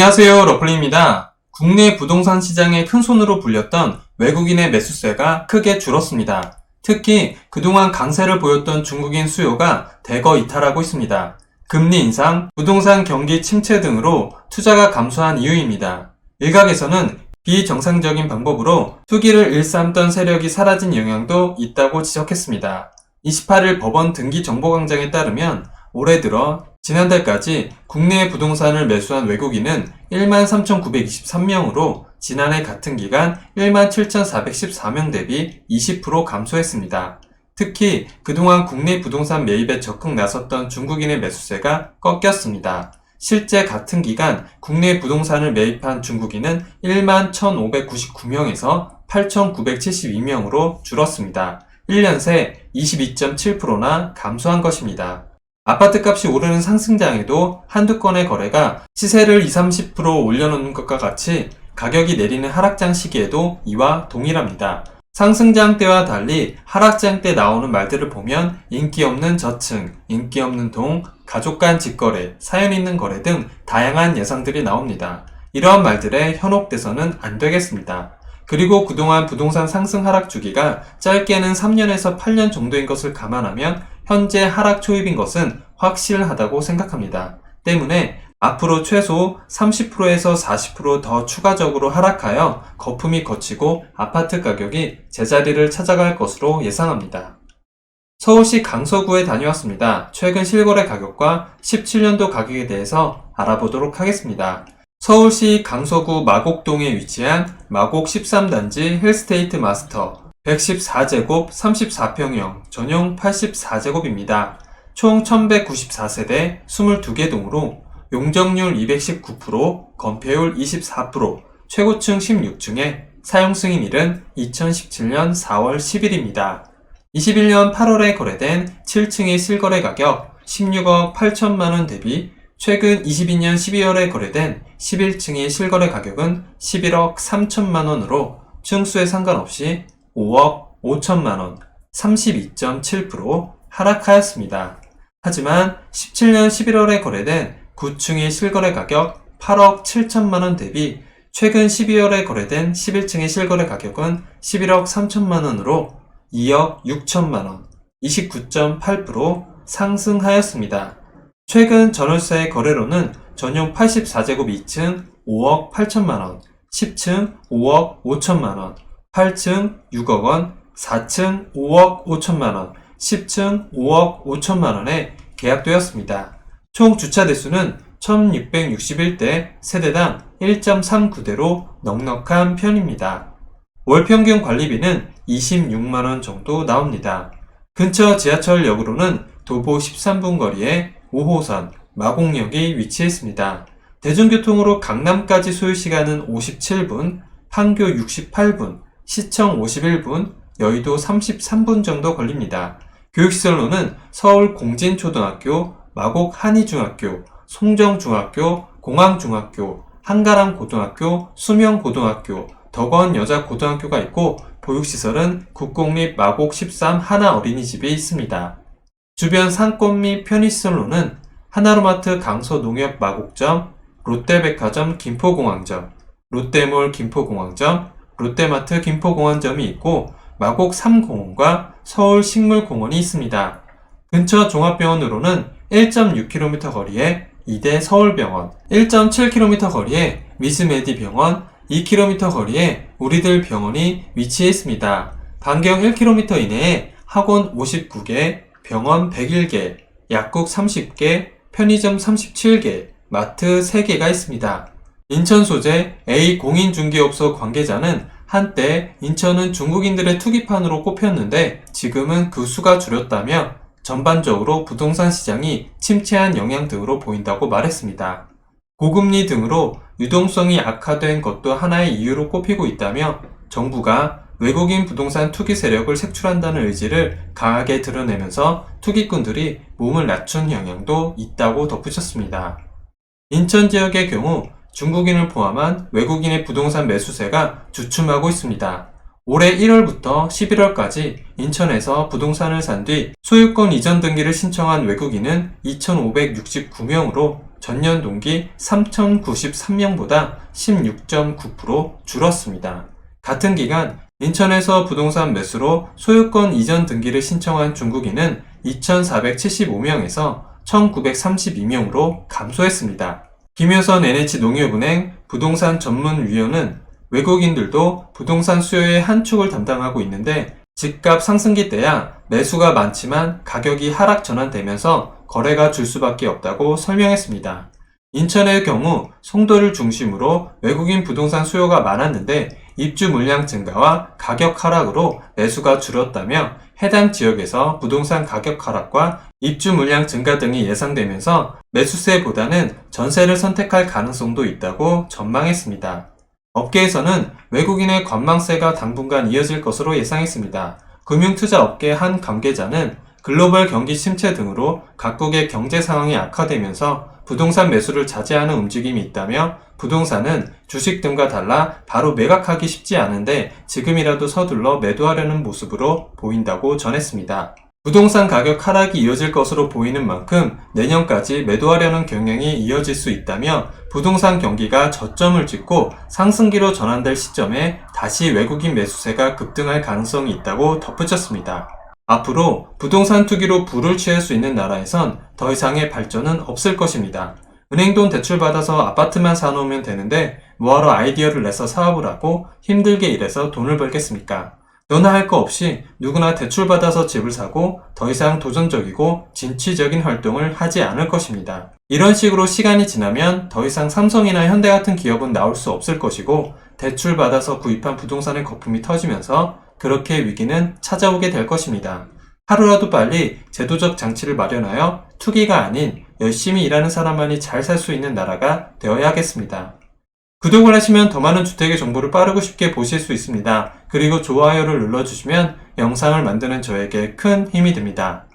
안녕하세요, 러플리입니다. 국내 부동산 시장의 큰손으로 불렸던 외국인의 매수세가 크게 줄었습니다. 특히 그동안 강세를 보였던 중국인 수요가 대거 이탈하고 있습니다. 금리 인상, 부동산 경기 침체 등으로 투자가 감소한 이유입니다. 일각에서는 비정상적인 방법으로 투기를 일삼던 세력이 사라진 영향도 있다고 지적했습니다. 28일 법원 등기 정보광장에 따르면 올해 들어 지난달까지 국내 부동산을 매수한 외국인은 13,923명으로 지난해 같은 기간 17,414명 대비 20% 감소했습니다. 특히 그동안 국내 부동산 매입에 적극 나섰던 중국인의 매수세가 꺾였습니다. 실제 같은 기간 국내 부동산을 매입한 중국인은 11,599명에서 8,972명으로 줄었습니다. 1년 새 22.7%나 감소한 것입니다. 아파트값이 오르는 상승장에도 한두 건의 거래가 시세를 20, 30% 올려놓는 것과 같이 가격이 내리는 하락장 시기에도 이와 동일합니다. 상승장 때와 달리 하락장 때 나오는 말들을 보면 인기 없는 저층, 인기 없는 동, 가족 간 직거래, 사연 있는 거래 등 다양한 예상들이 나옵니다. 이러한 말들에 현혹돼서는 안 되겠습니다. 그리고 그동안 부동산 상승 하락 주기가 짧게는 3년에서 8년 정도인 것을 감안하면 현재 하락 초입인 것은 확실하다고 생각합니다. 때문에 앞으로 최소 30%에서 40% 더 추가적으로 하락하여 거품이 걷히고 아파트 가격이 제자리를 찾아갈 것으로 예상합니다. 서울시 강서구에 다녀왔습니다. 최근 실거래 가격과 17년도 가격에 대해서 알아보도록 하겠습니다. 서울시 강서구 마곡동에 위치한 마곡 13단지 힐스테이트 마스터 114제곱 34평형 전용 84제곱입니다. 총 1194세대 22개 동으로 용적률 219%, 건폐율 24%, 최고층 16층에 사용 승인일은 2017년 4월 10일입니다. 21년 8월에 거래된 7층의 실거래 가격 16억 8천만원 대비 최근 22년 12월에 거래된 11층의 실거래 가격은 11억 3천만원으로 층수에 상관없이 5억 5천만원, 32.7% 하락하였습니다. 하지만 17년 11월에 거래된 9층의 실거래 가격 8억 7천만원 대비 최근 12월에 거래된 11층의 실거래 가격은 11억 3천만원으로 2억 6천만원, 29.8% 상승하였습니다. 최근 전월세 거래로는 전용 84제곱 2층 5억 8천만원, 10층 5억 5천만원, 8층 6억원, 4층 5억 5천만원, 10층 5억 5천만원에 계약되었습니다. 총 주차 대수는 1661대 세대당 1.39대로 넉넉한 편입니다. 월 평균 관리비는 26만원 정도 나옵니다. 근처 지하철역으로는 도보 13분 거리에 5호선 마곡역이 위치해 있습니다. 대중교통으로 강남까지 소요시간은 57분, 판교 68분, 시청 51분, 여의도 33분 정도 걸립니다. 교육시설로는 서울 공진초등학교, 마곡 한희중학교, 송정중학교, 공항중학교, 한가람고등학교, 수명고등학교, 덕원여자고등학교가 있고 보육시설은 국공립 마곡 13 하나어린이집이 있습니다. 주변 상권 및 편의시설로는 하나로마트 강서농협 마곡점, 롯데백화점 김포공항점, 롯데몰 김포공항점, 롯데마트 김포공항점이 있고 마곡 3공원과 서울식물공원이 있습니다. 근처 종합병원으로는 1.6km 거리에 이대 서울병원, 1.7km 거리에 미스메디병원, 2km 거리에 우리들 병원이 위치해 있습니다. 반경 1km 이내에 학원 59개, 병원 101개, 약국 30개, 편의점 37개, 마트 3개가 있습니다. 인천 소재 A 공인중개업소 관계자는 한때 인천은 중국인들의 투기판으로 꼽혔는데 지금은 그 수가 줄었다며 전반적으로 부동산 시장이 침체한 영향 등으로 보인다고 말했습니다. 고금리 등으로 유동성이 악화된 것도 하나의 이유로 꼽히고 있다며 정부가 외국인 부동산 투기 세력을 색출한다는 의지를 강하게 드러내면서 투기꾼들이 몸을 낮춘 영향도 있다고 덧붙였습니다. 인천 지역의 경우 중국인을 포함한 외국인의 부동산 매수세가 주춤하고 있습니다. 올해 1월부터 11월까지 인천에서 부동산을 산 뒤 소유권 이전 등기를 신청한 외국인은 2,569명으로 전년 동기 3,093명보다 16.9% 줄었습니다. 같은 기간 인천에서 부동산 매수로 소유권 이전 등기를 신청한 중국인은 2,475명에서 1,932명으로 감소했습니다. 김효선 NH농협은행 부동산 전문위원은 외국인들도 부동산 수요의 한 축을 담당하고 있는데 집값 상승기 때야 매수가 많지만 가격이 하락 전환되면서 거래가 줄 수밖에 없다고 설명했습니다. 인천의 경우 송도를 중심으로 외국인 부동산 수요가 많았는데 입주 물량 증가와 가격 하락으로 매수가 줄었다며 해당 지역에서 부동산 가격 하락과 입주 물량 증가 등이 예상되면서 매수세보다는 전세를 선택할 가능성도 있다고 전망했습니다. 업계에서는 외국인의 관망세가 당분간 이어질 것으로 예상했습니다. 금융투자업계 한 관계자는 글로벌 경기 침체 등으로 각국의 경제 상황이 악화되면서 부동산 매수를 자제하는 움직임이 있다며 부동산은 주식 등과 달라 바로 매각하기 쉽지 않은데 지금이라도 서둘러 매도하려는 모습으로 보인다고 전했습니다. 부동산 가격 하락이 이어질 것으로 보이는 만큼 내년까지 매도하려는 경향이 이어질 수 있다며 부동산 경기가 저점을 찍고 상승기로 전환될 시점에 다시 외국인 매수세가 급등할 가능성이 있다고 덧붙였습니다. 앞으로 부동산 투기로 부를 취할 수 있는 나라에선 더 이상의 발전은 없을 것입니다. 은행돈 대출받아서 아파트만 사놓으면 되는데 뭐하러 아이디어를 내서 사업을 하고 힘들게 일해서 돈을 벌겠습니까? 너나 할 거 없이 누구나 대출받아서 집을 사고 더 이상 도전적이고 진취적인 활동을 하지 않을 것입니다. 이런 식으로 시간이 지나면 더 이상 삼성이나 현대 같은 기업은 나올 수 없을 것이고 대출받아서 구입한 부동산의 거품이 터지면서 그렇게 위기는 찾아오게 될 것입니다. 하루라도 빨리 제도적 장치를 마련하여 투기가 아닌 열심히 일하는 사람만이 잘 살 수 있는 나라가 되어야겠습니다. 구독을 하시면 더 많은 주택의 정보를 빠르고 쉽게 보실 수 있습니다. 그리고 좋아요를 눌러주시면 영상을 만드는 저에게 큰 힘이 됩니다.